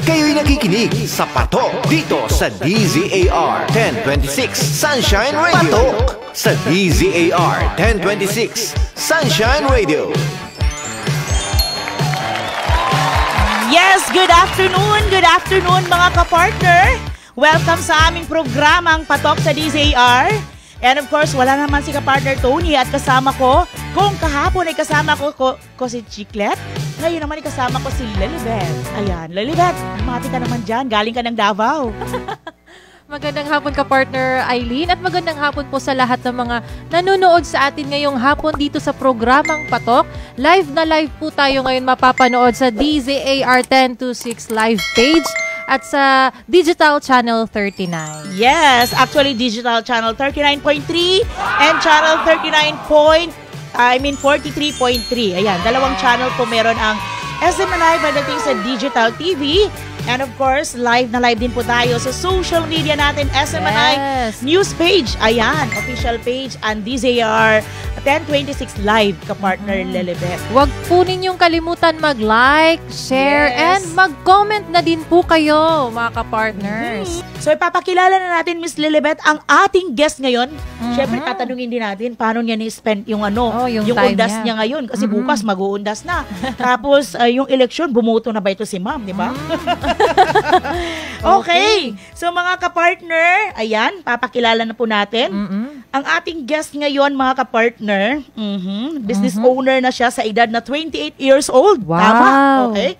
Kayo'y nakikinig sa Patok dito sa DZAR 1026 Sunshine Radio. Patok sa DZAR 1026 Sunshine Radio. Yes, good afternoon mga kapartner. Welcome sa aming programang Patok sa DZAR. And of course, wala naman si kapartner Tony at kasama ko. Kung kahapon ay kasama ko si Chiclet, ngayon naman ay kasama ko si Lilibet. Ayan, Lilibet, mati ka naman dyan. Galing ka ng Davao. Magandang hapon ka partner Eileen at magandang hapon po sa lahat ng mga nanonood sa atin ngayong hapon dito sa programang Patok. Live na live po tayo ngayon mapapanood sa DZAR 1026 live page at sa Digital Channel 39. Yes, actually Digital Channel 39.3 and Channel 43.3. Ayan, dalawang channel po meron ang SMNI pagdating sa Digital TV. And of course, live na live din po tayo sa social media natin, SMNI News page. Ayan, official page and DZAR 1026 live, kapartner Lilibet. Huwag po ninyong kalimutan mag-like, share, and mag-comment na din po kayo, mga kapartners. So, ipapakilala na natin, Miss Lilibet, ang ating guest ngayon. Siyempre, tatanungin din natin paano niya ni-spend yung yung undas niya ngayon. Kasi bukas, mag-uundas na. Tapos, yung eleksyon, bumuto na ba ito si ma'am, di ba? Okay. So, mga kapartner, ayan, papakilala na po natin. Ang ating guest ngayon, mga kapartner, business owner na siya sa edad na 28 years old. Wow. Tama? Okay.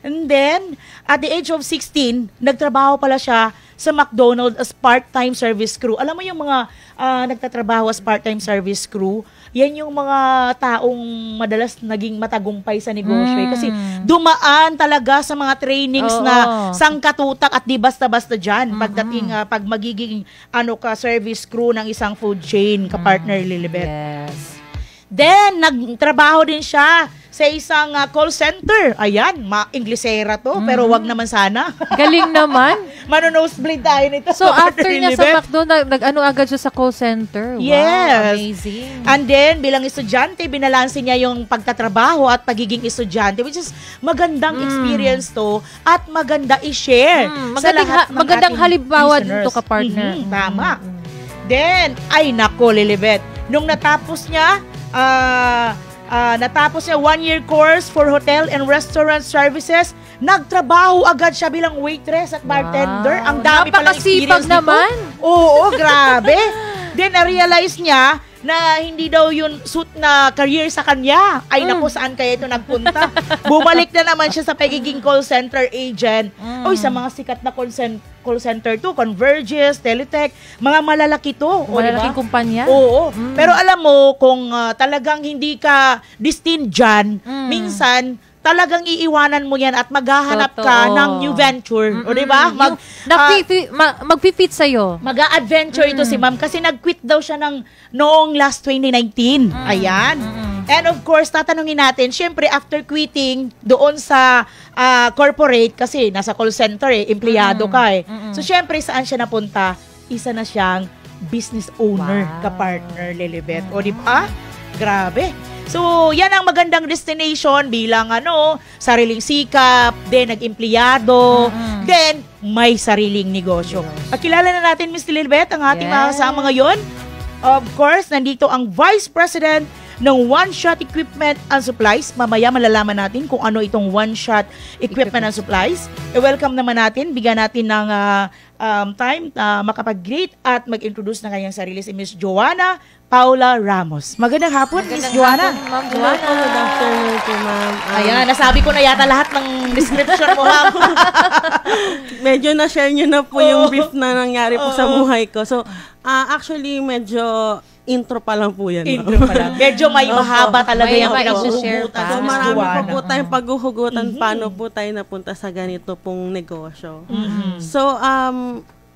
And then, at the age of 16, nagtrabaho pala siya sa McDonald's as part-time service crew. Alam mo yung mga nagtatrabaho as part-time service crew, yan yung mga taong madalas naging matagumpay sa negosyo. Kasi dumaan talaga sa mga trainings na sangkatutak at di basta-basta dyan. Pagdating, pag magiging service crew ng isang food chain, ka-partner Lilibet. Yes. Then, nagtrabaho din siya sa isang call center. Ayan, Inglesera to, pero wag naman sana. Galing naman. Mano-nosebleed tayo nito. So, after niya sa McDo, nag-ano agad siya sa call center. Wow, yes. Amazing. And then, bilang estudyante, binalanse niya yung pagtatrabaho at pagiging estudyante, which is magandang experience to at maganda i-share sa lahat ng magandang ating halimbawa listeners. dito ka partner. Tama. Then, ay nako, Lilibet. Nung natapos niya 1-year course for hotel and restaurant services. Nagtrabaho agad siya bilang waitress at bartender. Ang dami palang experience nito. Naman. Oo, grabe. Then, na-realize niya na hindi daw yun suit na career sa kanya. Ay, naku, saan kaya ito nagpunta? Bumalik na naman siya sa pagiging call center agent. Oy, sa mga sikat na call center to, Convergys, Teletech, mga malalaki to. Malalaking kumpanya. Oo. Pero alam mo, kung talagang hindi ka destined dyan, minsan, talagang iiwanan mo yan at maghahanap ka ng new venture. O diba? Mag-fit sa'yo. Mag-a-adventure ito si ma'am kasi nag-quit daw siya noong last 2019. Ayan. And of course, tatanungin natin, syempre after quitting doon sa corporate, kasi nasa call center empleyado ka So syempre, saan siya napunta? Isa na siyang business owner, ka-partner Lilibet. O diba? Grabe. So, yan ang magandang destination bilang sariling sikap, then nag-empleyado, then may sariling negosyo. Pakilala na natin, Ms. Lilibet, ang ating mga kasama ngayon. Of course, nandito ang Vice President ng One Shot Equipment and Supplies. Mamaya malalaman natin kung ano itong One Shot Equipment and Supplies. I-welcome naman natin, bigyan natin ng time makapag-greet at mag-introduce na kanyang sarili si Ms. Joanna Paula Ramos. Magandang hapon, Ms. Joanna. Ma'am Joanna. Good afternoon po, ma'am. Ayan, nasabi ko na yata lahat ng description mo, ma'am. Medyo na-share nyo na po yung brief na nangyari po sa buhay ko. So, actually, medyo intro pa lang po yan. Intro pa lang. Medyo may mahaba talaga yung pinaghuhugutan. So, marami po tayong paghuhugutan paano po tayo napunta sa ganito pong negosyo. So,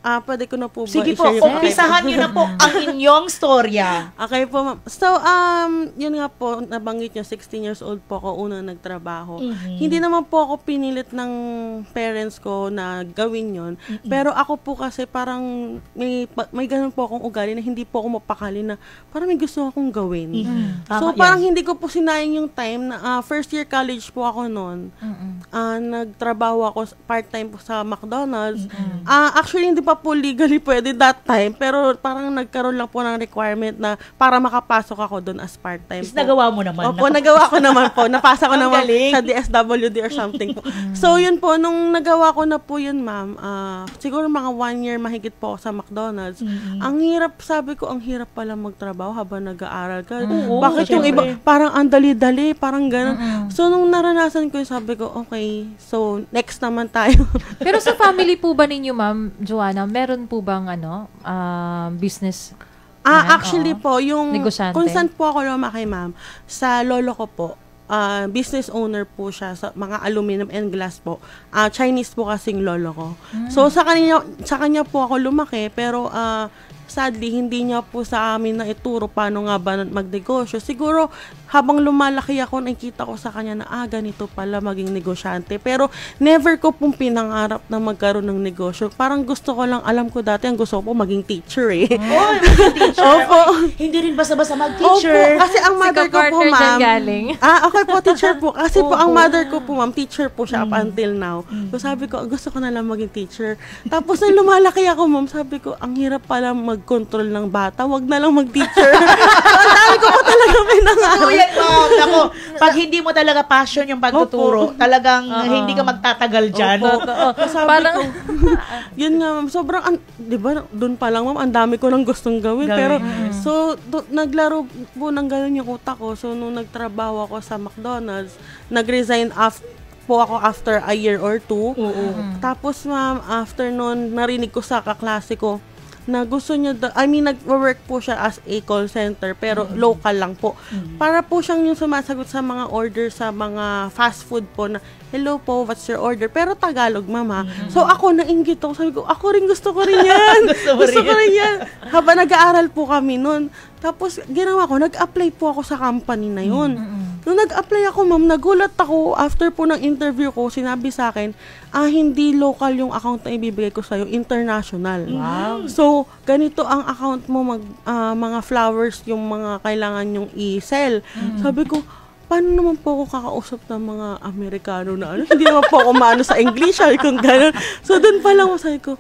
pwede ko na po ba Sige po, i-share yung umpisahan niyo na po ang inyong storya. Okay po, ma'am. So, yun nga po, nabanggit niyo, 16 years old po ako unang nagtrabaho. Hindi naman po ako pinilit ng parents ko na gawin yun. Pero ako po kasi parang may ganun po akong ugali na hindi po ako mapakali na parang may gusto akong gawin. So, Tama parang yan. hindi ko po sinayang yung time na first year college po ako noon. Nagtrabaho ako part-time po sa McDonald's. Actually, hindi pa po legally pwede that time, pero parang nagkaroon lang po ng requirement na para makapasok ako doon as part-time Is po. nagawa mo naman. Opo, nagawa ko naman po. Napasa ko Ang naman galing. sa DSWD or something po. So, yun po, nung nagawa ko na po yun, ma'am, siguro mga 1 year mahigit po ako sa McDonald's. Ang hirap, sabi ko, ang hirap pala magtrabaho habang nag-aaral ka. Oo, Bakit yung iba, syempre. parang ang dali-dali, parang gano'n. So, nung naranasan ko yun, sabi ko, okay, so, next naman tayo. Pero sa family po ba ninyo, Ma'am Joanna, meron po bang business? Actually Oo. po, yung Negosyante. kung saan po ako lumaki, ma'am, sa lolo ko po, business owner po siya sa mga aluminum and glass po. Chinese po kasing lolo ko. So sa kanya po ako lumaki, pero sadly hindi niya po sa amin na ituro paano nga ba magnegosyo. Siguro habang lumalaki ako, nakikita ko sa kanya na ganito pala maging negosyante. Pero never ko pong pinangarap na magkaroon ng negosyo. Parang gusto ko lang, alam ko dati, ang gusto ko po maging teacher eh. Oh, teacher. Opo. Hindi rin basta-basta mag-teacher. Opo, kasi ang mother ko po, ka-partner dyan ma'am. galing. Okay po, teacher po. Kasi po, ang Opo. mother ko po, ma'am, teacher po siya up until now. So sabi ko, gusto ko na lang maging teacher. Tapos nung lumalaki ako, ma'am, sabi ko, ang hirap pala mag-control ng bata. Wag na lang mag-teacher. So, ang dami ko po talaga pinangarap. Oo, yan, ma'am. Ako, pag hindi mo talaga passion yung pagtuturo, talagang hindi ka magtatagal dyan. Sabi Parang- ko, yun nga, ma'am, sobrang, di ba, doon pa lang, ma'am, ang dami ko nang gustong gawin. Pero, so, naglaro po ng gano'n yung utak ko. So, nung nagtrabaho ako sa McDonald's, nag-resign po ako after a year or 2. Tapos, ma'am, after nun, narinig ko sa kaklase ko, na gusto niya, nag-work po siya as a call center, pero local lang po. Para po siyang yung sumasagot sa mga order sa mga fast food po na, hello po, what's your order? Pero Tagalog, mama. So ako, nainggit ako. Sabi ko, ako rin gusto ko rin yan. gusto ko rin yan. Habang nag-aaral po kami nun. Tapos, ginawa ko, nag-apply po ako sa company na yun. Nung nag-apply ako, ma'am, nagulat ako. After po ng interview ko, sinabi sa akin, hindi local yung account na ibibigay ko sa'yo, international. Wow. So, ganito ang account mo, mga flowers yung mga kailangan yung i-sell. Sabi ko, paano naman po ako kakausap ng mga Amerikano na Hindi naman po ako maano sa English, sabi ko gano'n. So, doon pa lang sabi ko,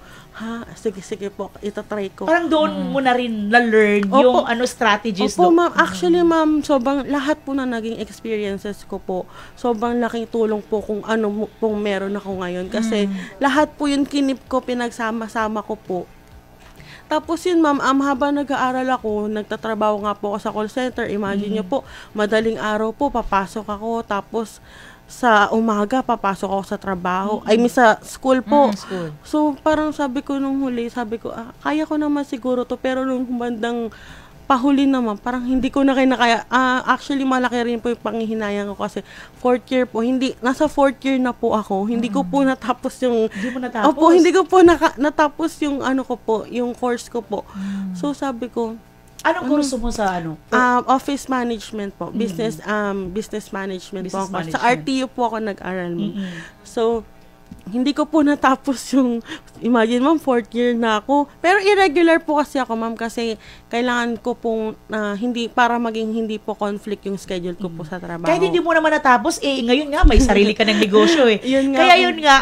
sige po, itatry ko. Parang doon mo na rin na-learn yung strategies Opo, doon. ma'am. Actually, ma'am, sobrang lahat po na naging experiences ko po, sobrang laking tulong po kung ano pong meron ako ngayon. Kasi lahat po yun kinip ko, pinagsama-sama ko po. Tapos yun, ma'am, habang nag-aaral ako, nagtatrabaho nga po ako sa call center. Imagine nyo po, madaling araw po, papasok ako, tapos sa umaga, papasok ako sa trabaho. Sa school po. School. So, parang sabi ko nung huli, kaya ko naman siguro to, pero nung bandang pahuli naman, parang hindi ko na kinakaya. Actually, malaki rin po yung panghihinayang ko kasi 4th year po, nasa 4th year na po ako. Hindi ko po natapos yung... Hindi mo natapos? Opo, hindi ko po natapos yung yung course ko po. So, sabi ko, Anong kurso mo sa office management po. Business management po Business ako. Sa management. RTU po ako nag-aral mo. So, hindi ko po natapos yung, imagine ma'am, 4th year na ako. Pero irregular po kasi ako, ma'am, kasi kailangan ko pong, para maging hindi po conflict yung schedule ko po sa trabaho. Kahit hindi mo naman natapos, ngayon nga, may sarili ka ng negosyo eh. Yun nga Kaya po. yun nga,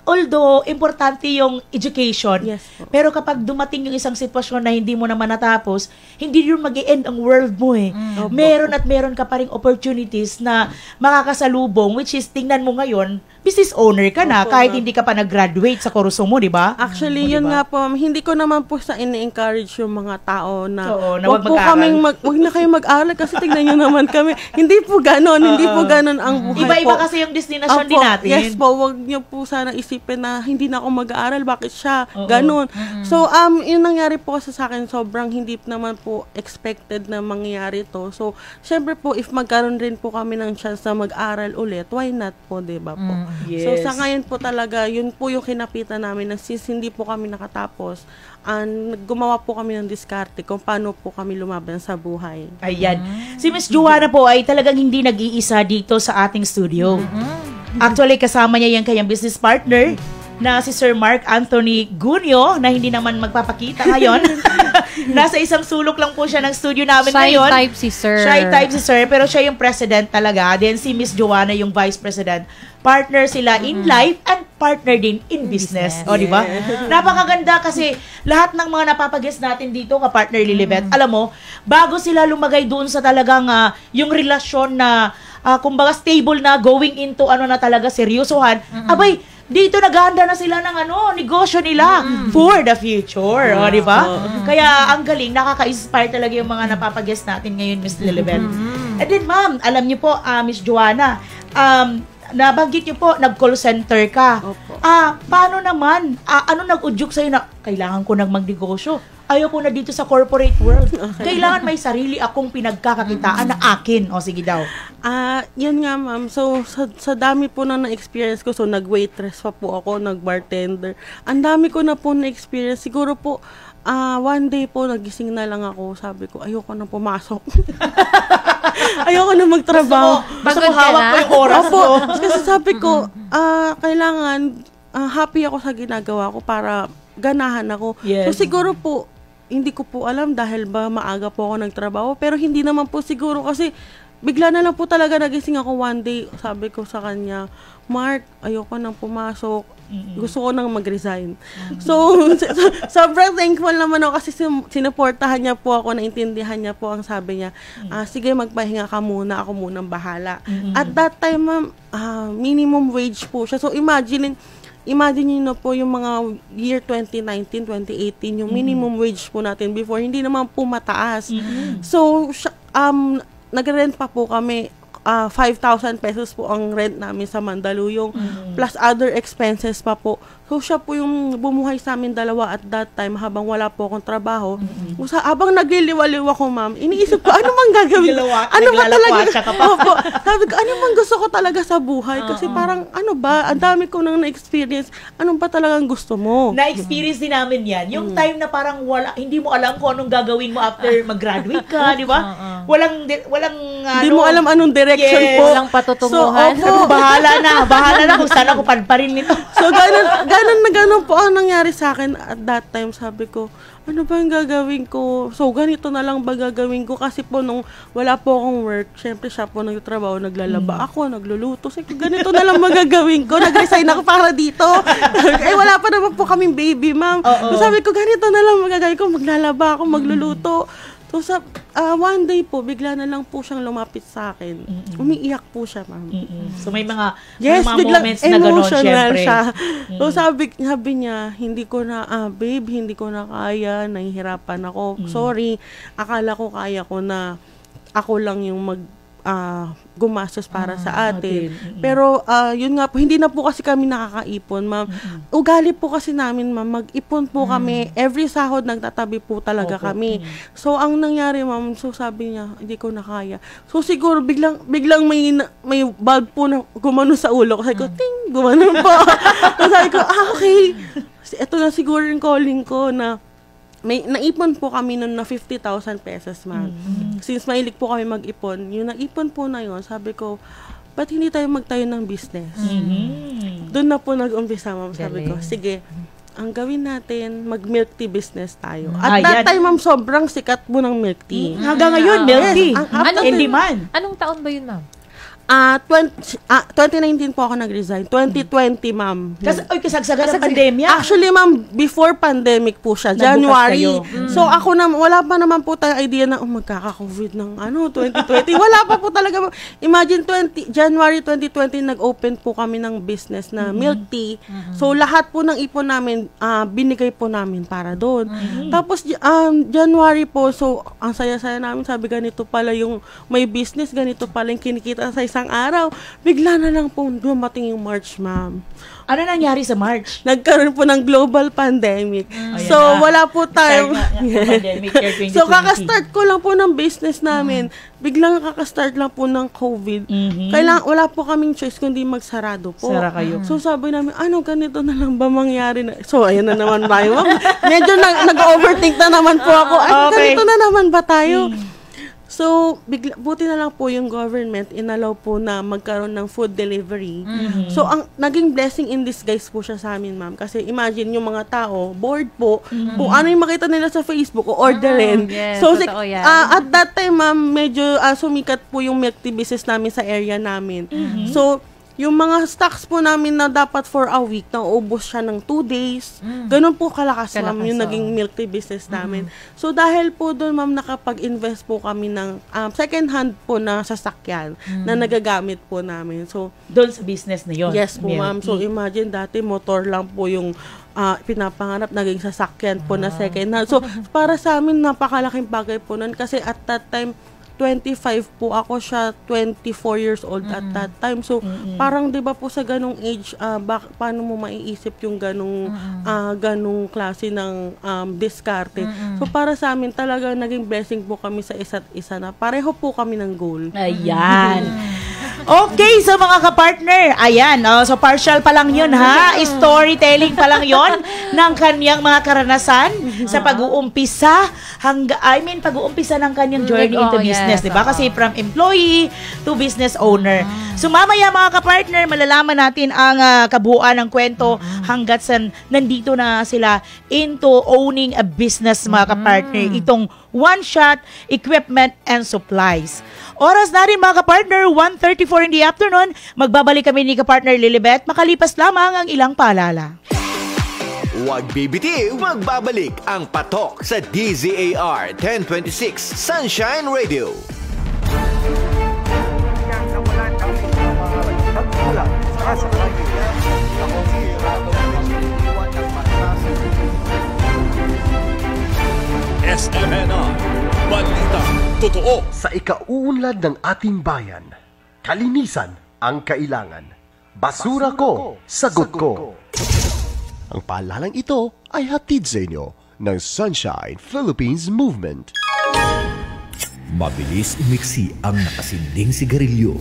although importante yung education, Yes po. pero kapag dumating yung isang sitwasyon na hindi mo naman natapos, hindi yun mag-i-end ang world mo eh. Opo. Meron at meron ka pa ring opportunities na makakasalubong, which is, tingnan mo ngayon, business owner ka na, Opo, kahit ma'am. hindi ka pa nag-graduate sa kurso mo, di ba? Actually, O, yun diba? nga po, ma'am, hindi ko naman po sa ini-encourage yung mga tao na, Oo, na wag wag po mag-aral. kaming wag na kayo mag-aral kasi tignan nyo naman kami. Hindi po ganon, hindi po ganon ang buhay Iba-iba po. kasi yung destination Opo, din natin. yes po, wag niyo po sana isipin na hindi na ako mag-aaral, bakit siya, Oo. ganon. So, yung nangyari po kasi sa akin, sobrang hindi naman po expected na mangyari to. So, syempre po, if magkaroon rin po kami ng chance na mag-aral ulit, why not po, di ba po? Yes. So, sa ngayon po talaga, yun po yung kinapitan namin na since hindi po kami nakatapos, gumawa po kami ng diskarte kung paano po kami lumaban sa buhay. Ayan. Si Miss Joanna po ay talagang hindi nag-iisa dito sa ating studio. Actually, kasama niya yung kanyang business partner na si Sir Mark Anthony Gunyo na hindi naman magpapakita ngayon. Nasa isang sulok lang po siya ng studio namin ngayon. Shy type si Sir. Shy type si Sir, pero siya yung president talaga. Then si Miss Joanna yung vice president. Partner sila in life and partner din in business. O, di ba? Napakaganda kasi lahat ng mga napapag-guest natin dito, ka-partner Lilibet, alam mo, bago sila lumagay doon sa talagang yung relasyon na kumbaga stable na going into na talaga seryosohan, abay, dito naghahanda na sila ng negosyo nila for the future. O, di ba? Kaya ang galing, nakaka-inspire talaga yung mga napapag-guest natin ngayon, Miss Lilibet. And then, ma'am, alam niyo po, Miss Joanna, nabanggit niyo po, nag-call center ka. Opo. Paano naman? Ano nag-udyok sa'yo na, kailangan ko nang magnegosyo? Ayaw ko na dito sa corporate world. Kailangan may sarili akong pinagkakakitaan na akin. O, sige daw. Yan nga, ma'am. So, sa dami po na-experience ko, so nag-waitress pa po ako, nag-bartender. Ang dami ko na po na-experience. Siguro po, one day po, nagising na lang ako. Sabi ko, ayoko na pumasok. Ayoko na magtrabaho. Gusto mo hawak ko yung oras mo. Kasi sabi ko, kailangan, happy ako sa ginagawa ko para ganahan ako. Yes. So, siguro po, hindi ko po alam dahil ba maaga po ako nagtrabaho. Pero hindi naman po siguro kasi bigla na lang po talaga nagising ako one day. Sabi ko sa kanya, Mark, ayoko nang pumasok. Gusto ko nang mag-resign. So, sobrang thankful naman ako kasi sinuportahan niya po ako, naintindihan niya po ang sabi niya, sige, magpahinga ka muna, ako munang bahala. At that time, ma'am, minimum wage po siya. So, imagine niyo na po yung mga year 2019, 2018, yung minimum wage po natin before, hindi naman po mataas. So, nag-rent pa po kami, 5,000 pesos po ang rent namin sa Mandaluyong, plus other expenses pa po. So, siya po yung bumuhay sa amin dalawa at that time habang wala po akong trabaho. Habang nagliliwaliw ako, ma'am, iniisip ko, ano mang gagawin? Ano ba talaga? Opo, sabi ko, ano mang gusto ko talaga sa buhay? Kasi parang, ano ba, ang dami ko nang na-experience. Anong ba talagang gusto mo? Na-experience din namin yan. Yung time na parang hindi mo alam kung anong gagawin mo after mag-graduate ka, di ba? Walang Hindi mo alam anong direction po. Walang patutunguhan. So, bahala na kung saan ako padparin nito. So, ganun po ang nangyari sa akin at that time. Sabi ko, ano ba yung gagawin ko? So, ganito na lang ba gagawin ko? Kasi po, nung wala po akong work, syempre siya po nagtatrabaho, naglalaba ako, nagluluto. Sabi ko, ganito na lang magagawin ko. Nag-resign ako para dito. Wala pa naman po kaming baby, ma'am. So, sabi ko, ganito na lang magagawin ko. Maglalaba ako, magluluto. So, one day po, bigla na lang po siyang lumapit sa akin. Umiiyak po siya, ma'am. So, may mga biglang moments na gano'n, emotional syempre. siya. So, sabi niya, hindi ko na, babe, hindi ko na kaya, nahihirapan ako. Sorry, akala ko kaya ko na ako lang yung gumastos para sa atin. Pero, yun nga po, hindi na po kasi kami nakakaipon, ma'am. Ugali po kasi namin, ma'am, mag-ipon po kami. Every sahod, nagtatabi po talaga kami. So, ang nangyari, ma'am, so sabi niya, hindi ko na kaya. So, siguro, biglang may bulb po na gumano sa ulo ko. Sabi ko, ting, gumano po. So, sabi ko, okay. Ito na siguro yung calling ko na may naipon po kami noon na 50,000 pesos, ma'am. Since mahilig po kami mag-ipon, yung naipon po na yun, sabi ko, ba't hindi tayo magtayo ng business? Doon na po nag-umpisa, ma'am. Sabi ko, sige, ang gawin natin, mag-milk tea business tayo. At that time, ma'am, sobrang sikat po ng milk tea. Hanggang ngayon, milk tea. Anong in demand. Anong taon ba yun, ma'am? 2019 po ako nag-resign. 2020, ma'am. Kasi kasagsagan ng pandemya. Actually, ma'am, before pandemic po siya. Nagbukas January. kayo. So, ako na, wala pa naman po tayong idea na, magkaka-COVID ng 2020. Wala pa po talaga. Imagine, January 2020, nag-open po kami ng business na milk tea. So, lahat po ng ipon namin, binigay po namin para doon. Tapos, January po, so, ang saya-saya namin, sabi, ganito pala yung may business, ganito pala yung kinikita sa isang isang araw. Bigla na lang po dumating yung March, ma'am. Ano nangyari sa March? Nagkaroon po ng global pandemic. So, Ayan na. wala po tayong... Pandemic year 2020. So, kakastart ko lang po ng business namin. Biglang kakastart lang po ng COVID. Kailangan, wala po kaming choice kundi magsarado po. Sara kayo. So, sabi namin, ganito na lang ba mangyari? So, ayan na naman tayo. Medyo nag-overthink na naman po ako. Ganito na naman ba tayo? So, buti na lang po yung government inalaw po na magkaroon ng food delivery. So, ang naging blessing in disguise po siya sa amin, ma'am. Kasi imagine yung mga tao, bored po, kung ano yung makita nila sa Facebook, orderin. Yes, So, totoo yan. at that time, ma'am, medyo sumikat po yung milk tea business namin sa area namin. So, yung mga stocks po namin na dapat for a week, nauubos siya ng 2 days. Ganun po kalakas, ma'am, yung naging milk tea business namin. So, dahil po doon, ma'am, nakapag-invest po kami ng second hand po na sasakyan na nagagamit po namin. So, Doon sa business na yun. yes po, ma'am. So, imagine dati motor lang po yung pinapangarap, naging sasakyan po na second hand. So, para sa amin, napakalaking bagay po nun kasi at that time, 25 po ako, siya 24 years old at that time. So, parang 'di ba po sa ganung age, paano mo maiisip yung ganung klase ng diskarte. So, para sa amin talaga naging blessing po kami sa isa't isa na pareho po kami ng goal. Ayan. Okay, so mga kapartner, ayan, so partial pa lang yun ha, storytelling pa lang yun ng kanyang mga karanasan sa pag-uumpisa pag-uumpisa ng kanyang journey into business, di ba? Kasi from employee to business owner. So mamaya mga kapartner, malalaman natin ang kabuuan ng kwento hanggat sa nandito na sila into owning a business, mga kapartner. Itong one-shot equipment and supplies. Oras na rin mga kapartner, 1:34 in the afternoon. Magbabalik kami ni kapartner Lilibet. Makalipas lamang ang ilang paalala. Huwag bibitiw, magbabalik ang Patok sa DZAR 1026 Sunshine Radio. SMNR, balita totoo. Sa ikauunlad ng ating bayan, kalinisan ang kailangan. Basura ko, sagot ko. Ang paalalang ito ay hatid sa inyo ng Sunshine Philippines Movement. Mabilis umiksi ang nakasinding sigarilyo.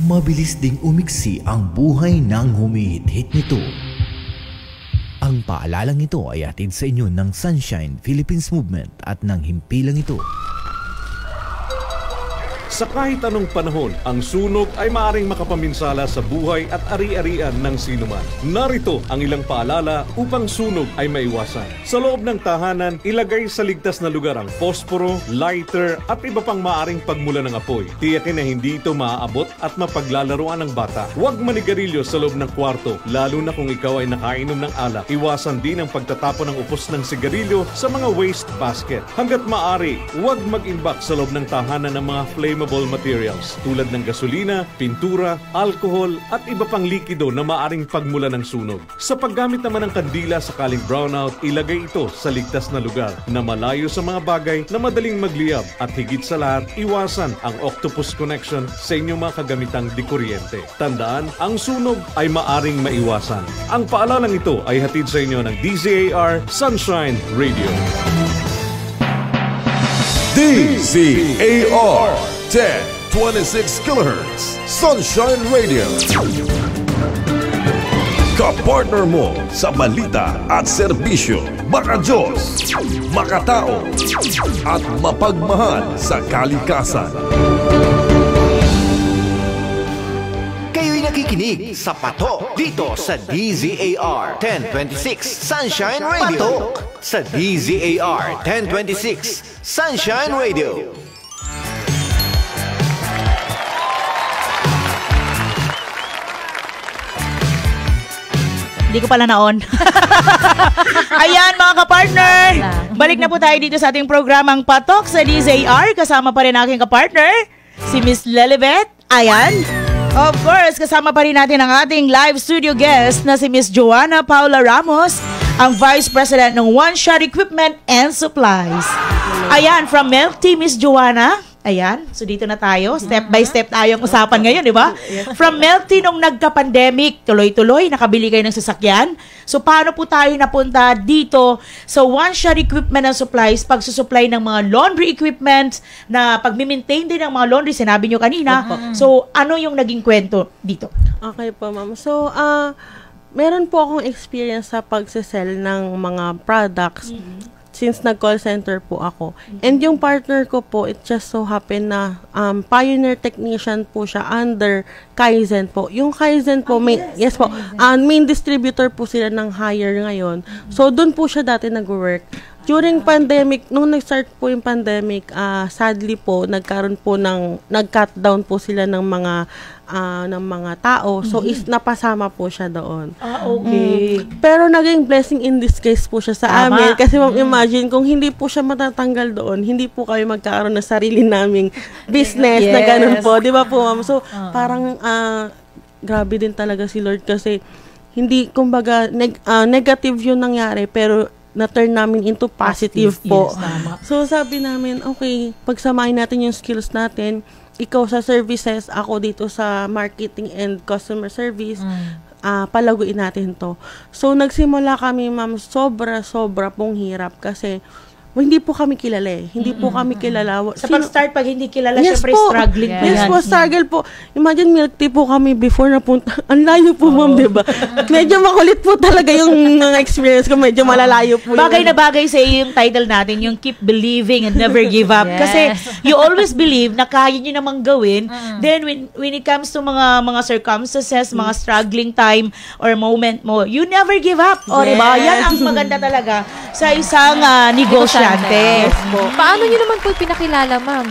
Mabilis ding umiksi ang buhay ng humihit-hit nito. Ang paalalang ito ay hatid sa inyo ng Sunshine Philippines Movement at ng himpilang ito. Sa kahit anong panahon, ang sunog ay maaaring makapaminsala sa buhay at ari-arian ng sinuman. Narito ang ilang paalala upang sunog ay maiwasan. Sa loob ng tahanan, ilagay sa ligtas na lugar ang posporo, lighter at iba pang maaaring pagmula ng apoy. Tiyakin na hindi ito maaabot at mapaglalaroan ng bata. Huwag manigarilyo sa loob ng kwarto, lalo na kung ikaw ay nakainom ng alak. Iwasan din ang pagtatapon ng upos ng sigarilyo sa mga waste basket. Hanggat maaari, huwag mag-imbak sa loob ng tahanan ng mga flammable materials tulad ng gasolina, pintura, alcohol at iba pang likido na maaring pagmula ng sunog. Sa paggamit naman ng kandila sakaling brownout, ilagay ito sa ligtas na lugar na malayo sa mga bagay na madaling magliyab at higit sa lahat, iwasan ang octopus connection sa inyong mga kagamitang dikuryente. Tandaan, ang sunog ay maaring maiwasan. Ang paalalang ito ay hatid sa inyo ng DZAR Sunshine Radio. DZAR 1026 kHz Sunshine Radio. Kapartner mo sa balita at serbisyo, maka-Diyos, makatao, at mapagmahal sa kalikasan. Kayo'y nakikinig sa Patok dito sa DZAR 1026 Sunshine Radio. Patok sa DZAR 1026 Sunshine Radio. Hindi ko pala na-on. Ayan mga kapartner, balik na po tayo dito sa ating programang Patok sa DZAR. Kasama pa rin aking kapartner, si Miss Lilibet. Ayan. Of course, kasama pa rin natin ang ating live studio guest na si Miss Joanna Paula Ramos, ang Vice President ng One Shot Equipment and Supplies. Ayan, from Milk Tea, Miss Joanna. Ayan, so dito na tayo. Step by step tayong usapan ngayon, di ba? From Melty nung nagka-pandemic, tuloy-tuloy, nakabili kayo ng sasakyan. So, paano po tayo napunta dito sa One Shot Equipment and Supplies, pagsusupply ng mga laundry equipment, na pag-maintain din ng mga laundry, sinabi nyo kanina. So, ano yung naging kwento dito? Okay po, ma'am. So, meron po akong experience sa pagsisell ng mga products since nag-call center po ako. And yung partner ko po, it just so happen na pioneer technician po siya under Kaizen po. Yung Kaizen po, yes po, main distributor po sila ng hire ngayon. So, dun po siya dati nag-work. During pandemic, nung nag-start po yung pandemic, sadly po, nag-cut down po sila ng mga tao. So, napasama po siya doon. Okay. Pero naging blessing in disguise po siya sa amin. Kasi imagine, kung hindi po siya matatanggal doon, hindi po kami magkakaroon ng sarili naming business na ganun po. Di ba po, ma'am? So, parang grabe din talaga si Lord kasi hindi, kumbaga, negative yung nangyari, pero na-turn namin into positive po. Yes, so, sabi namin, okay, pagsamahin natin yung skills natin, ikaw sa services, ako dito sa marketing and customer service, palaguin natin to. So, nagsimula kami, ma'am, sobra pong hirap kasi hindi po kami kilala eh. Hindi po kami kilala. Sa pag-start, pag hindi kilala, Yes syempre po. struggling pa yan. Yes po, struggle po. Imagine, milk tea po kami before napunta. Ang layo po, ma'am, diba? Medyo makulit po talaga yung experience ko. Medyo malalayo po. Bagay na bagay sa iyo yung title natin, yung Keep Believing and Never Give Up. Yes. Kasi you always believe na kaya nyo namang gawin. Then, when it comes to mga circumstances, mga struggling time or moment mo, you never give up. O, diba? Yan ang maganda talaga sa isang negosyante. Yes po. Paano nyo naman po pinakilala, ma'am,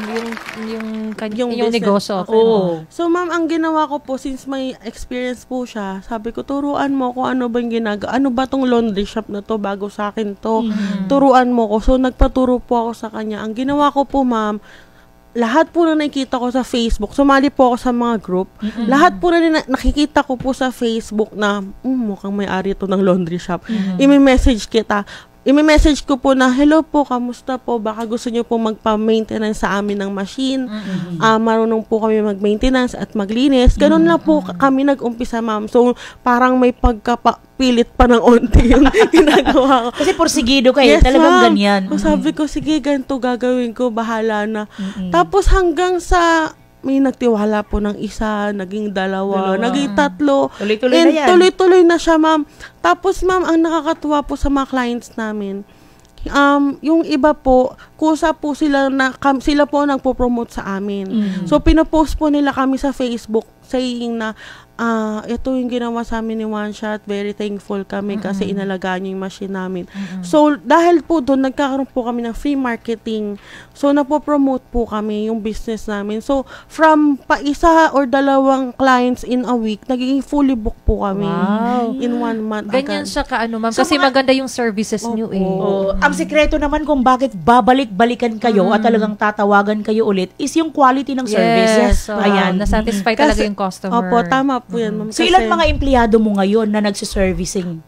yung business. negosyo? So, ma'am, ang ginawa ko po, since may experience po siya, sabi ko, turuan mo ko ano ba yung ginagawa. Ano ba tong laundry shop na to bago sa akin to? Turuan mo ko. So, nagpaturo po ako sa kanya. Ang ginawa ko po, ma'am, lahat po na nakikita ko sa Facebook, sumali po ako sa mga group, lahat po na nakikita ko po sa Facebook na, mukhang may-ari to ng laundry shop. I-message ko po na, hello po, kamusta po? Baka gusto nyo po magpa-maintenance sa amin ng machine. Marunong po kami mag-maintenance at maglinis. Ganun lang po kami nag-umpisa, ma'am. So, parang may pagkapilit pa ng onti yung ginagawa ko. Kasi porsigido kayo, talagang ganyan. So, sabi ko, sige, ganito gagawin ko, bahala na. Tapos hanggang sa may nagtiwala po ng isa, naging dalawa, naging tatlo. Tuloy-tuloy na yan. Tuloy-tuloy na siya, ma'am. Tapos, ma'am, ang nakakatuwa po sa mga clients namin, yung iba po, kusa po sila sila po nagpo-promote sa amin. So, pinopost po nila kami sa Facebook saying na, ito yung ginawa sa amin ni One Shot, very thankful kami kasi inalagaan yung machine namin. So, dahil po doon, nagkakaroon po kami ng free marketing. So, napopromote po kami yung business namin. So, from isa or dalawang clients in a week, nagiging fully booked po kami. Wow. In 1 month. Ganyan siya kaano, ma'am. Kasi maganda yung services niyo eh. Ang sekreto naman kung bakit babalik-balikan kayo at talagang tatawagan kayo ulit is yung quality ng services. So, Ayan. nasatisfy talaga yung customer. Opo, tama po yan, ma'am. So, ilan mga empleyado mo ngayon na nagsiservicing?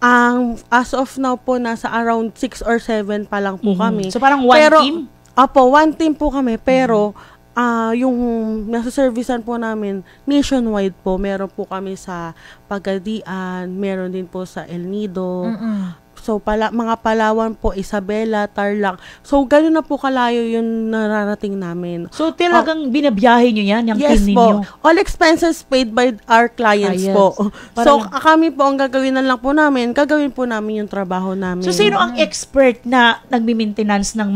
As of now po, nasa around 6 or 7 pa lang po kami. So, parang one team? Opo, one team po kami. Pero, yung nasa servicean po namin, nationwide po. Meron po kami sa Pagadian, meron din po sa El Nido. So, mga Palawan po, Isabela, Tarlac. So, gano'n na po kalayo yung nararating namin. So, talagang binabiyahe nyo yan, yung yes team ninyo? Po. All expenses paid by our clients po. So, kami po, ang gagawin na lang po namin, gagawin po namin yung trabaho namin. So, sino ang expert na nagmi-maintenance ng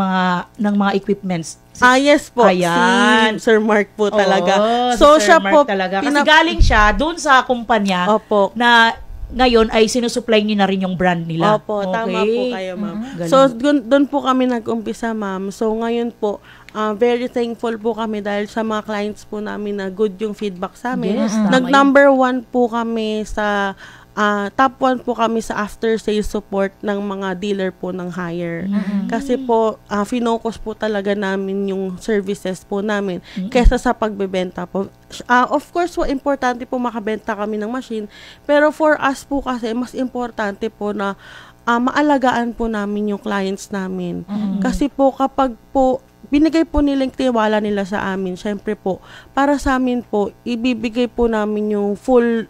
mga equipments? Yes po. Ayan. Si Sir Mark po talaga. So, siya po, talaga. Kasi galing siya doon sa kumpanya na ngayon ay sinusupply niyo na rin yung brand nila. Opo, tama po kayo, ma'am. So, doon po kami nag-umpisa, ma'am. So, ngayon po, very thankful po kami dahil sa mga clients po namin na good yung feedback sa amin. Yes, Nag-number 1 po kami sa top 1 po kami sa after-sales support ng mga dealer po ng hire. Kasi po, finocus po talaga namin yung services po namin kesa sa pagbebenta po. Of course, importante po makabenta kami ng machine. Pero for us po kasi, mas importante po na maalagaan po namin yung clients namin. Kasi po, kapag po binigay po nila yung tiwala nila sa amin. Syempre po, para sa amin po, ibibigay po namin yung full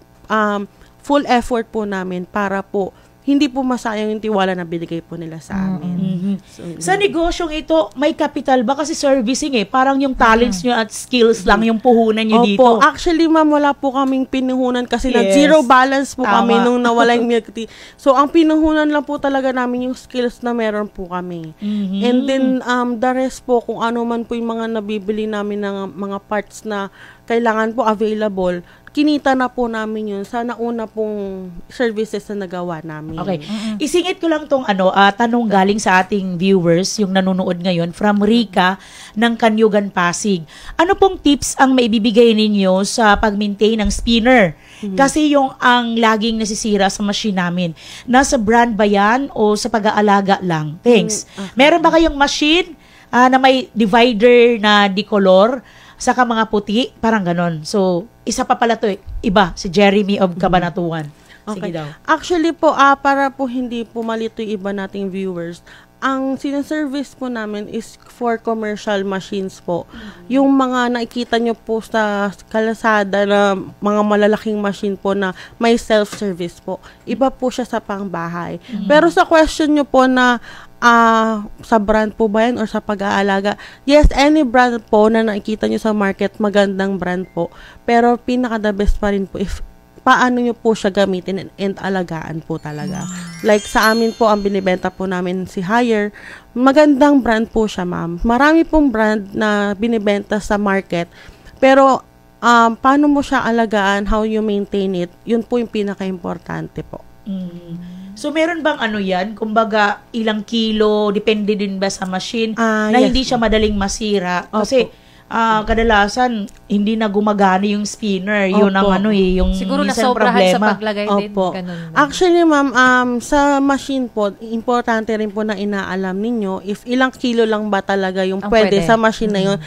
effort po namin para po hindi po masayang yung tiwala na binigay po nila sa amin. So, sa negosyong ito, may capital ba? Kasi servicing parang yung talents nyo at skills lang yung puhunan nyo dito. Opo, actually ma'am, wala po kaming pinuhunan kasi nag-zero balance po kami nung nawala yung milk tea. So, ang pinuhunan lang po talaga namin yung skills na meron po kami. And then, the rest po, kung ano man po yung mga nabibili namin ng mga parts na kailangan po available, kinita na po namin yun sa nauna pong services na nagawa namin. Okay. Isingit ko lang tong tanong galing sa ating viewers, yung nanonood ngayon, from Rica ng Kanyugan, Pasig. Ano pong tips ang maibibigay ninyo sa pag-maintain ng spinner? Kasi yung ang laging nasisira sa machine namin, nasa brand ba yan o sa pag-aalaga lang? Thanks. Meron ba kayong machine na may divider na dicolor, saka mga puti, parang ganon. So, isa pa pala to iba, si Jeremy of Cabanatuan. Sige daw. Actually po, para po hindi po malito yung iba nating viewers, ang sinaservice po namin is for commercial machines po. Yung mga nakikita nyo po sa kalasada na mga malalaking machine po na may self-service po. Iba po siya sa pangbahay. Pero sa question nyo po na sa brand po ba yan or sa pag-aalaga? Yes, any brand po na nakikita nyo sa market, magandang brand po. Pero pinaka-the best pa rin po if paano nyo po siya gamitin and alagaan po talaga. Like sa amin po, ang binibenta po namin si Haier, magandang brand po siya, ma'am. Marami pong brand na binibenta sa market, pero paano mo siya alagaan, how you maintain it, yun po yung pinaka-importante po. So, meron bang yan? Kumbaga, ilang kilo, depende din ba sa machine, na yes, hindi siya madaling masira? Kasi, kadalasan, hindi na gumagana yung spinner. Yun ang yung siguro minsan nasobrahan problema. sa paglagay din. Ganun. Actually, ma'am, sa machine po, importante rin po na inaalam ninyo if ilang kilo lang ba talaga yung pwede sa machine na yun.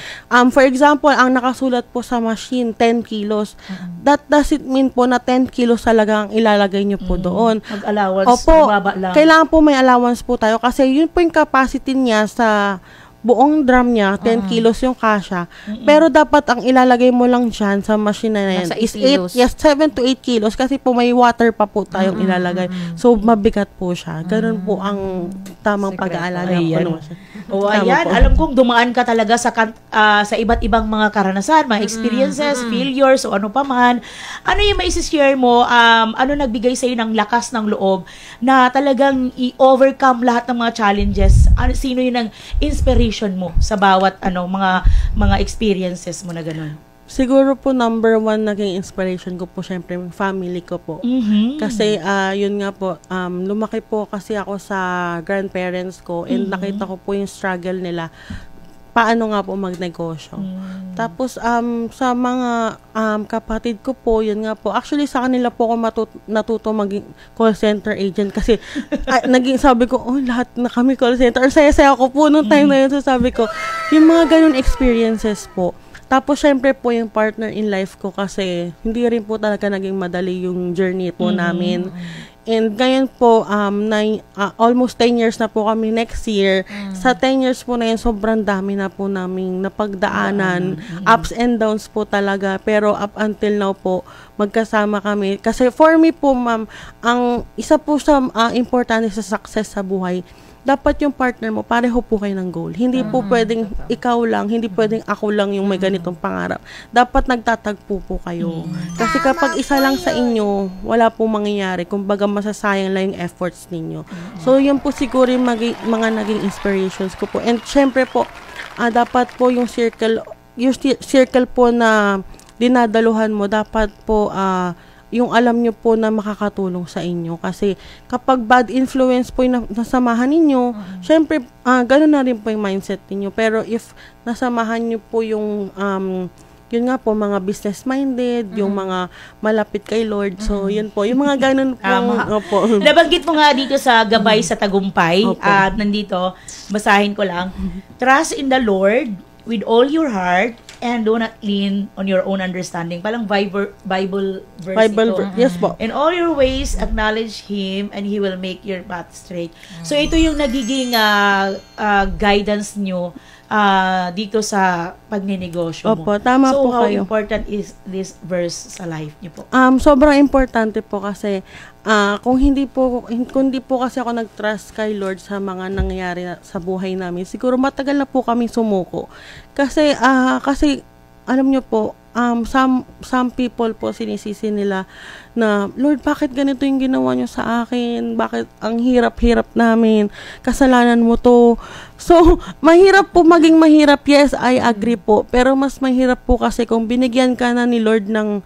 For example, ang nakasulat po sa machine, 10 kilos. That doesn't mean po na 10 kilos talaga ang ilalagay nyo po doon. Mag-allowance, mababa lang. Kailangan po may allowance po tayo kasi yun po yung capacity niya sa buong drum niya, 10 kilos yung kasha. Pero dapat ang ilalagay mo lang dyan sa machine na yan is 7 to 8 kilos kasi po may water pa po tayong ilalagay. So, mabigat po siya. Ganun po ang tamang pag-aalaga po. Ayan. Alam kong dumaan ka talaga sa iba't ibang mga karanasan, mga experiences, failures, o ano pa man. Ano yung maisishare mo? Ano nagbigay sa'yo ng lakas ng loob na talagang i-overcome lahat ng mga challenges? Sino yung nag-inspiration mo sa bawat mga experiences mo na gano'n? Siguro po number 1 naging inspiration ko po syempre yung family ko po. Kasi yun nga po, lumaki po kasi ako sa grandparents ko and nakita ko po yung struggle nila paano nga po magnegosyo. Tapos sa mga kapatid ko po, yun nga po, actually sa kanila po ako natuto maging call center agent kasi naging sabi ko, lahat na kami call center. Or saya-saya ako po nung time na yun. So sabi ko, yung mga ganun experiences po. Tapos, syempre po, yung partner in life ko kasi hindi rin po talaga naging madali yung journey po namin. And ngayon po, almost 10 years na po kami next year. Sa 10 years po na yun, sobrang dami na po naming napagdaanan. Ups and downs po talaga. Pero up until now po, magkasama kami. Kasi for me po, ma'am, ang isa po sa importante sa success sa buhay, dapat yung partner mo, pareho po kayo ng goal. Hindi po pwedeng ikaw lang, hindi pwedeng ako lang yung may ganitong pangarap. Dapat nagtatagpo po kayo. Kasi kapag isa lang sa inyo, wala po mangyayari. Kumbaga masasayang lang yung efforts ninyo. So, yun po siguro yung mga naging inspirations ko po. And syempre po, dapat po yung circle po na dinadaluhan mo, dapat po yung alam nyo po na makakatulong sa inyo. Kasi kapag bad influence po yung nasamahan ninyo, syempre, gano'n na rin po yung mindset ninyo. Pero if nasamahan nyo po yung, yun nga po, mga business-minded, yung mga malapit kay Lord. So, yun po. Yung mga gano'n po. Nabanggit mo nga dito sa Gabay sa Tagumpay. Nandito, basahin ko lang. Trust in the Lord with all your heart and do not lean on your own understanding. Palang Bible verse ito. Yes po. In all your ways, acknowledge Him and He will make your path straight. So, ito yung nagiging guidance nyo dito sa pagninegosyo mo. Opo, tama so, po how kayo. important is this verse sa life niyo po? Sobrang importante po kasi kung hindi po kasi ako nag-trust kay Lord sa mga nangyayari sa buhay namin, siguro matagal na po kami sumuko. Kasi alam niyo po, some people po sinisisi nila na, Lord, bakit ganito yung ginawa niyo sa akin? Bakit ang hirap-hirap namin? Kasalanan mo to. So, mahirap po maging mahirap. Yes, I agree po. Pero mas mahirap po kasi kung binigyan ka na ni Lord ng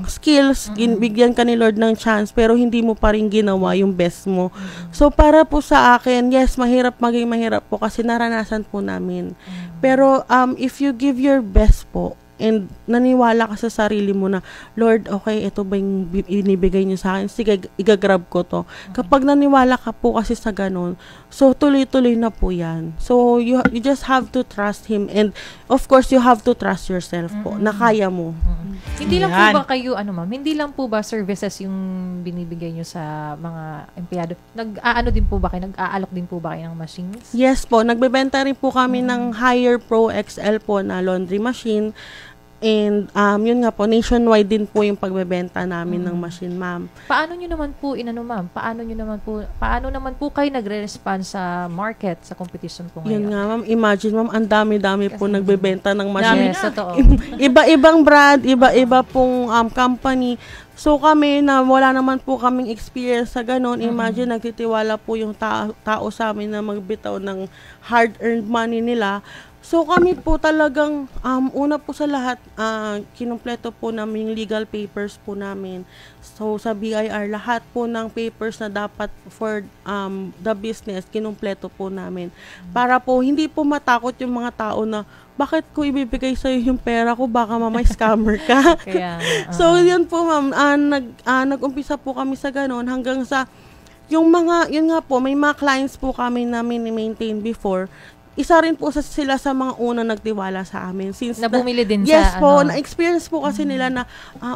skills, bigyan ka ni Lord ng chance, pero hindi mo pa rin ginawa yung best mo. So, para po sa akin, yes, mahirap maging mahirap po kasi naranasan po namin. Pero, if you give your best po, and naniwala ka sa sarili mo na, Lord, okay, ito ba yung inibigay niyo sa akin? Sige, igagrab ko to. Kapag naniwala ka po kasi sa ganun, so tuloy-tuloy na po yan. So, you just have to trust Him, and of course, you have to trust yourself po, na kaya mo. Hindi lang po ba kayo, ma'am, hindi lang po ba services yung binibigay nyo sa mga empleyado? Nag-aano din po ba kayo? Nag-aalok din po ba kayo ng machines? Yes po, nagbebenta rin po kami ng Hire Pro XL po na laundry machine. And yun nga po, nationwide din po yung pagbebenta namin ng machine, ma'am. Paano nyo naman po, ma'am? Paano naman po kayo nagre-respond sa market, sa competition po ngayon? Yun nga, ma'am. Imagine, ma'am, ang dami-dami po nagbebenta ng machine. Yes, totoo. Iba-ibang brand, iba-iba pong company. So kami na wala naman po kaming experience sa ganon, imagine nagtitiwala po yung tao sa amin na magbitaw ng hard-earned money nila. So kami po talagang, una po sa lahat, kinumpleto po namin yung legal papers po namin. So sa BIR, lahat po ng papers na dapat for the business, kinumpleto po namin. Para po hindi po matakot yung mga tao na, bakit ko ibibigay sa'yo yung pera ko? Baka mamay scammer ka. So yun po, ma'am, nag-umpisa po kami sa ganon hanggang sa, yun nga po, may mga clients po kami na maintain before. Isa rin po sila sa mga unang nagtiwala sa amin. Since bumili din yes po, na-experience po kasi nila na,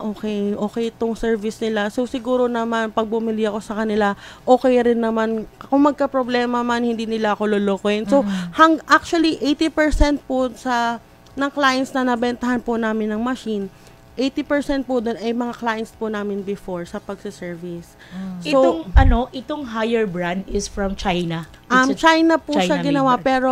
okay itong service nila. So, siguro naman, pag bumili ako sa kanila, okay rin naman. Kung magka-problema man, hindi nila ako lulukuin. So, actually, 80% po ng clients na nabentahan po namin ng machine, 80% po doon ay mga clients po namin before sa pagsiservice. So, itong Hire brand is from China? China po siya China ginawa, brand. pero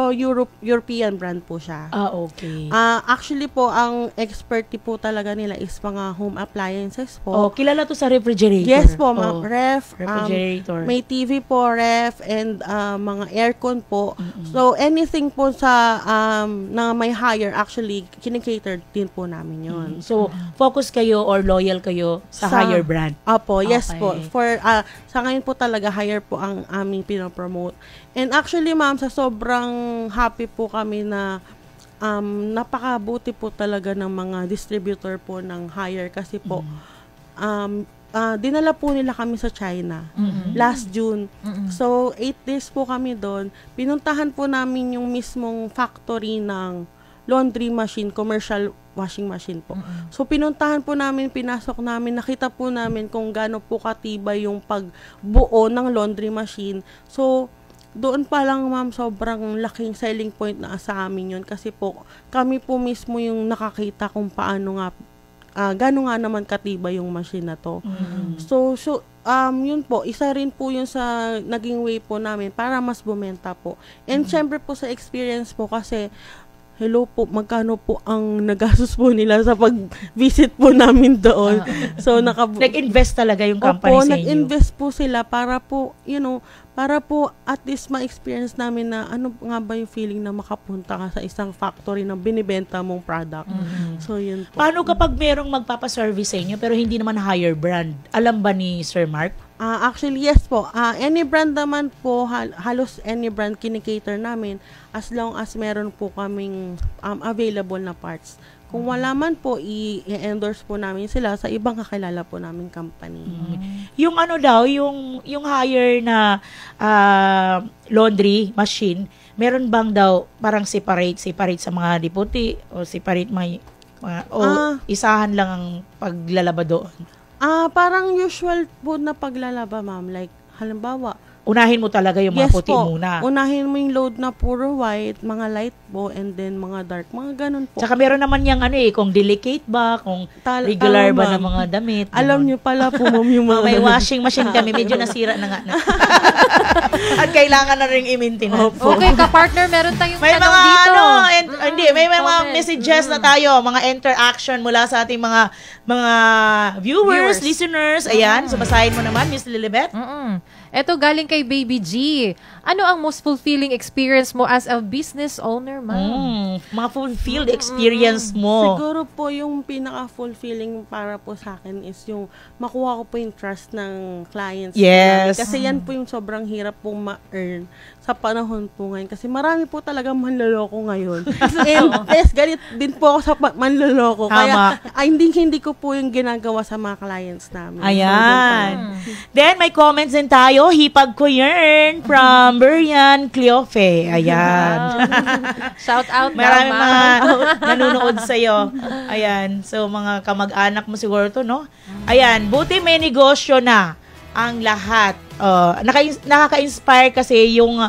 European brand po siya. Okay. Actually po, ang expertise po talaga nila is mga home appliances po. Kilala to sa refrigerator? Yes po, ma'am. Refrigerator. May TV po, ref, and mga aircon po. So, anything po sa na may hire, actually, kinikater din po namin yun. So, focus kayo or loyal kayo sa Hire brand? Opo, yes Okay. po. Sa ngayon po talaga, Hire po ang aming pinopromote. And actually, ma'am, sa sobrang happy po kami na napakabuti po talaga ng mga distributor po ng Hire kasi po, dinala po nila kami sa China last June. So, 8 days po kami doon. Pinuntahan po namin yung mismong factory ng laundry machine, commercial washing machine po. So, pinuntahan po namin, pinasok namin, nakita po namin kung gaano po katibay yung pagbuo ng laundry machine. So, doon pa lang, ma'am, sobrang laking selling point na sa amin yun kasi po, kami po mismo yung nakakita kung paano nga, gaano nga naman katibay yung machine na to. So, yun po, isa rin po yun sa naging way po namin para mas bumenta po. And syempre po sa experience po kasi, hello po, magkano po ang nagastos po nila sa pag-visit po namin doon. So, nag-invest talaga yung company sa inyo? Nag-invest po sila para po, para po at least ma-experience namin na ano nga ba yung feeling na makapunta ka sa isang factory na binibenta mong product. So, yun po. Paano kapag merong magpapaservice sa inyo pero hindi naman Hire brand? Alam ba ni Sir Mark? Actually, yes po. Any brand naman po, halos any brand kinikater namin as long as meron po kaming available na parts. Kung wala man po, i-endorse po namin sila sa ibang kakilala po namin company. Yung yung Hire na laundry machine, meron bang daw parang separate sa mga deputy o separate isahan lang ang paglalaba doon? Parang usual po na paglalaba, ma'am. Like, halimbawa, unahin mo talaga yung mga puti muna. Unahin mo yung load na puro white, mga light po, and then mga dark, mga ganun po. Tsaka meron naman yung kung delicate ba, kung regular ba na mga damit. Alam nyo pala po, ma'am, yung mga may washing machine kami, medyo nasira na nga. At kailangan na rin i-maintenance. Okay, ka-partner, meron tayong may tanong mga dito. May mga messages na tayo, mga interaction mula sa ating mga viewers, listeners. Ayan, so basahin mo naman, Miss Lilibet. Ito galing kay Baby G. Ano ang most fulfilling experience mo as a business owner, ma'am? Mga fulfilled experience mo. Siguro po yung pinaka-fulfilling para po sa akin is yung makuha ko po yung trust ng clients. Yes. Kasi yan po yung sobrang hirap pong ma-earn sa panahon po ngayon. Kasi marami po talagang manloloko ngayon. And yes, galit din po ako sa manloloko. Kaya hindi ko po yung ginagawa sa mga clients namin. Ayan. Then may comments din tayo. Hipag ko yun from Berian Cleofe. Ayan. Shout out. Maraming mga nanonood sa'yo. Ayan. So mga kamag-anak mo siguro to, no? Ayan. Buti may negosyo na ang lahat. Nakaka-inspire kasi yung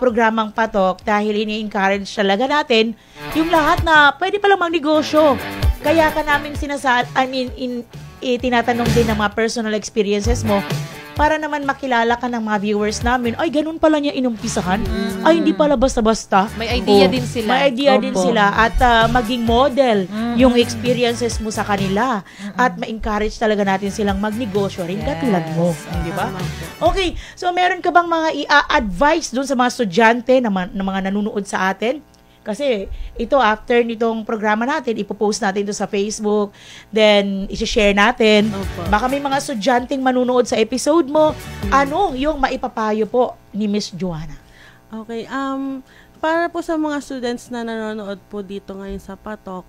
programang Patok dahil ini-encourage talaga natin yung lahat na pwede palang magnegosyo. Kaya ka namin tinatanong din ng mga personal experiences mo para naman makilala ka ng mga viewers namin. Ay, ganun pala niya inumpisahan. Ay, hindi pala basta-basta. May idea din sila. May idea din sila. At maging model yung experiences mo sa kanila. At ma-encourage talaga natin silang magnegosyo rin katulad mo. Di ba? Okay. So, meron ka bang mga i-advise dun sa mga estudyante na mga nanonood sa atin? Kasi ito, after nitong programa natin, ipopost natin ito sa Facebook, then isi-share natin. Baka may mga estudyanteng manunood sa episode mo. Ano yung maipapayo po ni Miss Joanna? Okay, para po sa mga students na nanonood po dito ngayon sa Patok,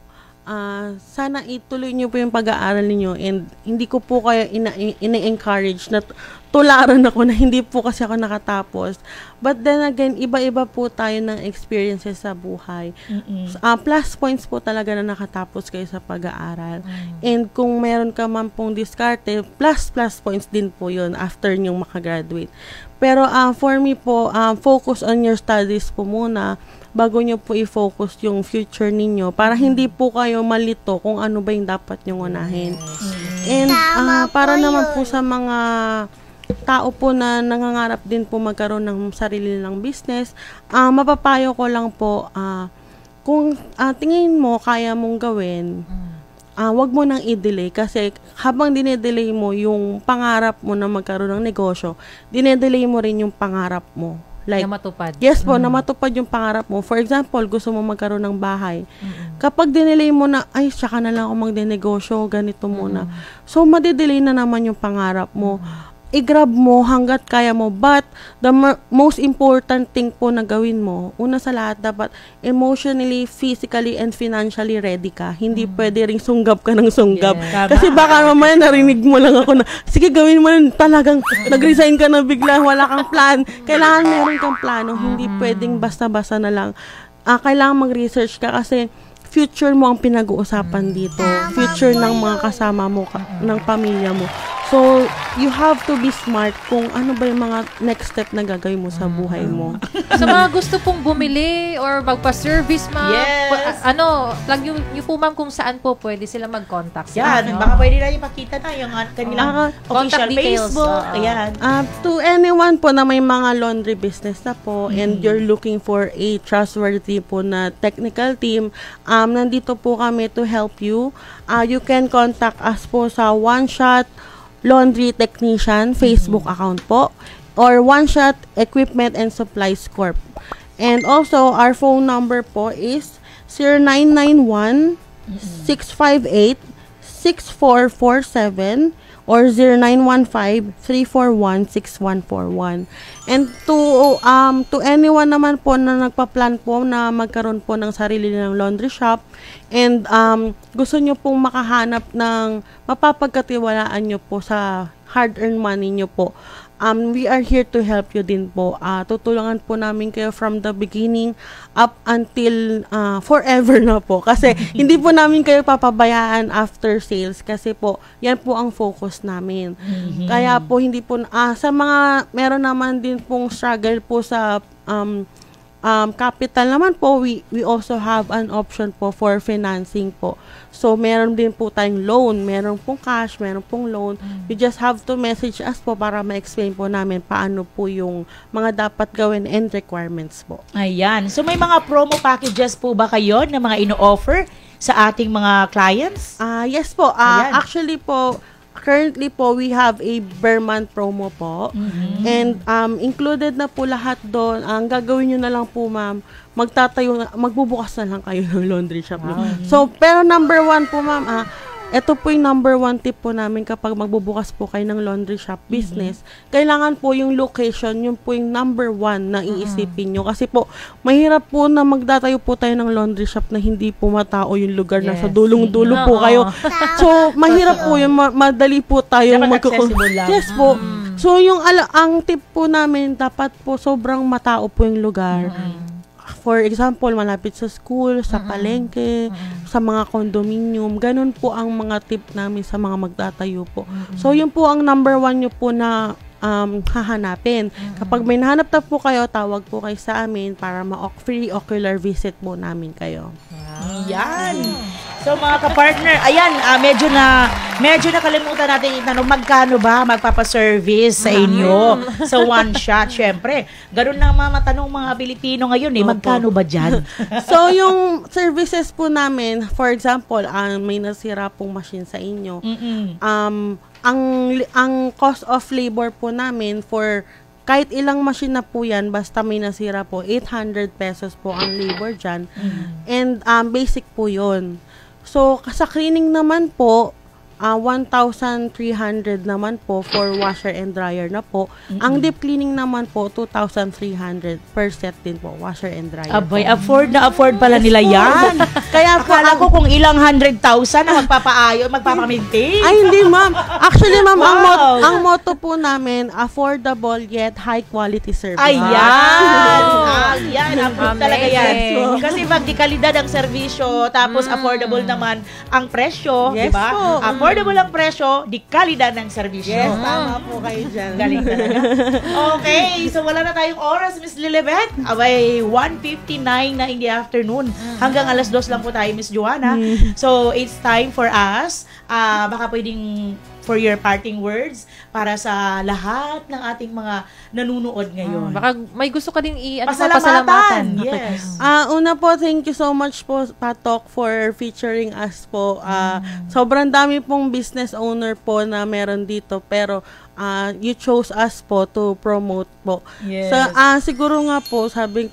sana ituloy niyo po yung pag-aaral niyo, and hindi ko po kayo ina-encourage na tularan ako na hindi po kasi ako nakatapos. But then again, iba-iba po tayo ng experiences sa buhay. Plus points po talaga na nakatapos kayo sa pag-aaral. And kung meron ka man pong diskarte, plus points din po yun after nyong makagraduate. Pero for me po, focus on your studies po muna bago nyo po i-focus yung future ninyo para hindi po kayo malito kung ano ba yung dapat nyong unahin. And para naman po sa mga tao po na nangangarap din po magkaroon ng sarili nilang business, mapapayo ko lang po, kung tingin mo kaya mong gawin, wag mo nang i-delay kasi habang dinedelay mo yung pangarap mo na magkaroon ng negosyo, dinedelay mo rin yung pangarap mo. Like, na matupad. Yes po, na matupad yung pangarap mo. For example, gusto mo magkaroon ng bahay. Kapag dinelay mo na, ay, saka na lang ako magdenegosyo, ganito muna. So, madidelay na naman yung pangarap mo. I-grab mo hanggat kaya mo. But, the most important thing po na gawin mo, una sa lahat, dapat emotionally, physically, and financially ready ka. Hindi pwede ring sunggab ka ng sunggab. Yes. Kasi baka mamaya narinig mo lang ako na, sige, gawin mo na, talagang nag-resign ka na bigla, wala kang plan. Kailangan meron kang plano. Hindi pwedeng basta-basta na lang. Kailangan mag-research ka kasi future mo ang pinag-uusapan dito. Future ng mga kasama mo, ng pamilya mo. So, you have to be smart kung ano ba yung mga next step na gagawin mo sa buhay mo. Sa mga gusto pong bumili or magpa-service, ma'am, plug nyo po, ma'am, kung saan po pwede sila mag-contact. Yan, baka pwede na ipakita na yung kanilang official details, Facebook. Ayan. To anyone po na may mga laundry business na po and you're looking for a trustworthy po na technical team, nandito po kami to help you. You can contact us po sa One Shot Laundry Technician Facebook account po, or One Shot Equipment and Supplies Corp. And also, our phone number po is 0991-658-6447 or 0915-341-6141. And to anyone naman po na nagpa-plan po na magkaroon po ng sarili ng laundry shop and gusto nyo pong makahanap ng mapapagkatiwalaan nyo po sa hard-earned money nyo po, we are here to help you din po. Tutulungan po namin kayo from the beginning up until forever na po. Kasi hindi po namin kayo papabayaan after sales kasi po, yan po ang focus namin. Kaya po hindi po, sa mga, meron naman din pong struggle po sa capital naman po, we also have an option po for financing po. So, meron din po tayong loan, meron pong cash, meron pong loan. You just have to message us po para ma-explain po namin paano po yung mga dapat gawin and requirements po. Ayan. So, may mga promo packages po ba kayo na mga ino-offer sa ating mga clients? Yes po. Actually po, currently po, we have a per month promo po. And included na po lahat doon. Ang gagawin nyo na lang po, ma'am, magbubukas na lang kayo ng laundry shop. So, pero number 1 po, ma'am, ito po yung number 1 tip po namin kapag magbubukas po kayo ng laundry shop business. Kailangan po yung location, yun po yung number 1 na iisipin nyo. Kasi po, mahirap po na magdatayo po tayo ng laundry shop na hindi po matao yung lugar na sa dulong-dulo po kayo. So, mahirap po yung madali po tayo Yes po. So, yung ang tip po namin, dapat po sobrang matao po yung lugar. For example, malapit sa school, sa palengke, sa mga condominium. Ganun po ang mga tip namin sa mga magtatayo po. So, yun po ang number 1 nyo po na hahanapin. Kapag may nahanap na po kayo, tawag po kayo sa amin para free ocular visit po namin kayo. Yan. So mga kapartner, ayan, medyo nakalimutan natin itanong, magkano ba magpapaservice sa inyo sa one shot? Syempre, ganun na matanong mga Pilipino ngayon magkano ba dyan? So yung services po namin, for example, may nasira pong machine sa inyo, ang cost of labor po namin for kahit ilang machine na po yan, basta may nasira po, 800 pesos po ang labor dyan. And basic po yun. So, sa cleaning naman po, 1,300 naman po for washer and dryer na po. Ang deep cleaning naman po, 2,300 per set din po, washer and dryer. Abay, afford pala nila yan. Kaya po, akala ko kung ilang 100,000 na magpapamintain. Ay, hindi ma'am. Actually ma'am, ang motto po namin, affordable yet high quality service. Ayan! Ayan, approve talaga yan. Kasi pag di kalidad ang serbisyo, tapos affordable naman ang presyo, di ba? Affordable ang presyo, di kalidad ng serbisyo. Yes, tama po kayo dyan. Galing talaga. Okay, so wala na tayong oras, Miss Lilibet. Abay, 1:59 na in the afternoon. Hanggang 2:00 lang po tayo, Miss Joanna. So, it's time for us. Baka pwedeng for your parting words para sa lahat ng ating mga nanunood ngayon. Baka may gusto ka ding pasalamatan. Yes. Una po, thank you so much po, Patok, for featuring us po. Sobrang dami pong business owner po na meron dito, pero you chose us po to promote po. Yes. So, siguro nga po, sabi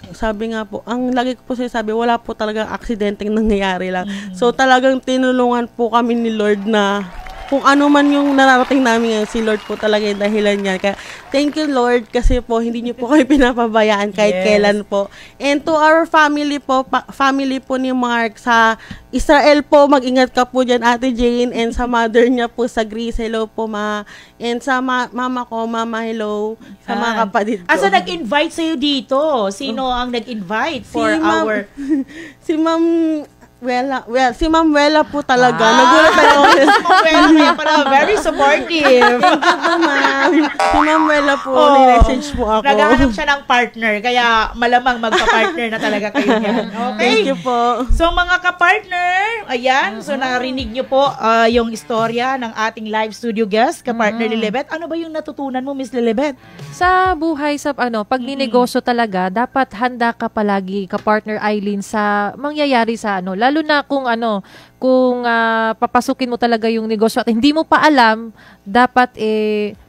nga po, ang lagi ko po sinasabi, wala po talagang aksidenteng nangyayari lang. So, talagang tinulungan po kami ni Lord na kung ano man yung nararating namin ngayon, si Lord po talaga yung dahilan niya. Kaya, thank you Lord kasi po, hindi niyo po kayo pinapabayaan kahit kailan po. And to our family po, family po ni Mark sa Israel po, mag-ingat ka po dyan, Ate Jane, and sa mother niya po sa Greece, hello po ma. And sa mama ko, mama, hello. Sa mga kapatid ko. So nag-invite sa'yo dito? Sino ang nag-invite for our... Si Ma'am si Ma'am Wela po talaga. Nagulat ako. Si Ma'am Wela kaya pala very supportive. Thank you po, ma'am. Si Ma'am Wela po, ni-message po ako. Naghahanap siya ng partner, kaya malamang magpa-partner na talaga kayo niyan. Okay? Thank you po. So, mga ka-partner, ayan, so narinig niyo po yung istorya ng ating live studio guest, ka-partner Lilibet. Ano ba yung natutunan mo, Miss Lilibet? Sa buhay, pag ninegosyo talaga, dapat handa ka palagi, ka-partner Eileen, sa mangyayari sa lalo na kung papasukin mo talaga yung negosyo at hindi mo pa alam, dapat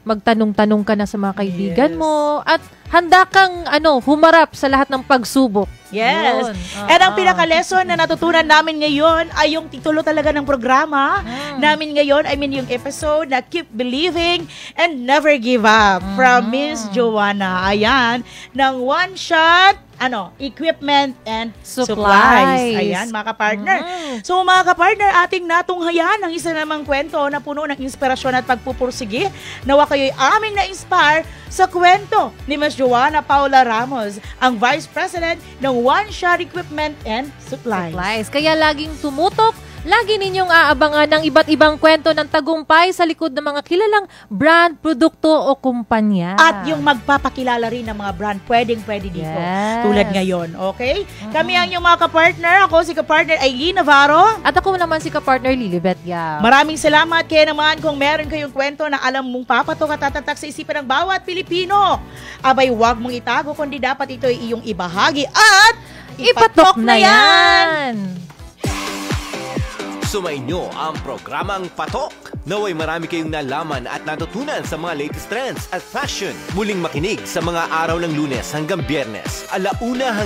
magtanong-tanong ka na sa mga kaibigan mo at handa kang humarap sa lahat ng pagsubok. Yes. And ang pinaka-lesson na natutunan namin ngayon ay yung titulo talaga ng programa namin ngayon, yung episode na Keep Believing and Never Give Up from Miss Joanna. Ayan, ng One Shot equipment and supplies. Supplies. Ayan, mga kapartner. So, mga kapartner, ating natunghayan ang isa namang kwento na puno ng inspirasyon at pagpupursige. Nawa kayo'y aming na-inspire sa kwento ni Ms. Joanna Paula Ramos, ang Vice President ng One Shot Equipment and Supplies. Kaya laging tumutok, lagi ninyong aabangan ng iba't ibang kwento ng tagumpay sa likod ng mga kilalang brand, produkto o kumpanya. At yung magpapakilala rin ng mga brand, pwedeng-pwede dito. Yes. Tulad ngayon, okay? Kami ang yung mga kapartner. Ako si kapartner Aileen Navarro. At ako naman si kapartner Lilibet Yap. Maraming salamat. Kaya naman kung meron kayong kwento na alam mong papatok at tatatak sa isipan ng bawat Pilipino, abay huwag mong itago kundi dapat ito ay iyong ibahagi at Ipatok na yan! Sumainyo ang programang Patok. Naway marami kayong nalaman at natutunan sa mga latest trends at fashion. Muling makinig sa mga araw ng Lunes hanggang Biyernes, 1:00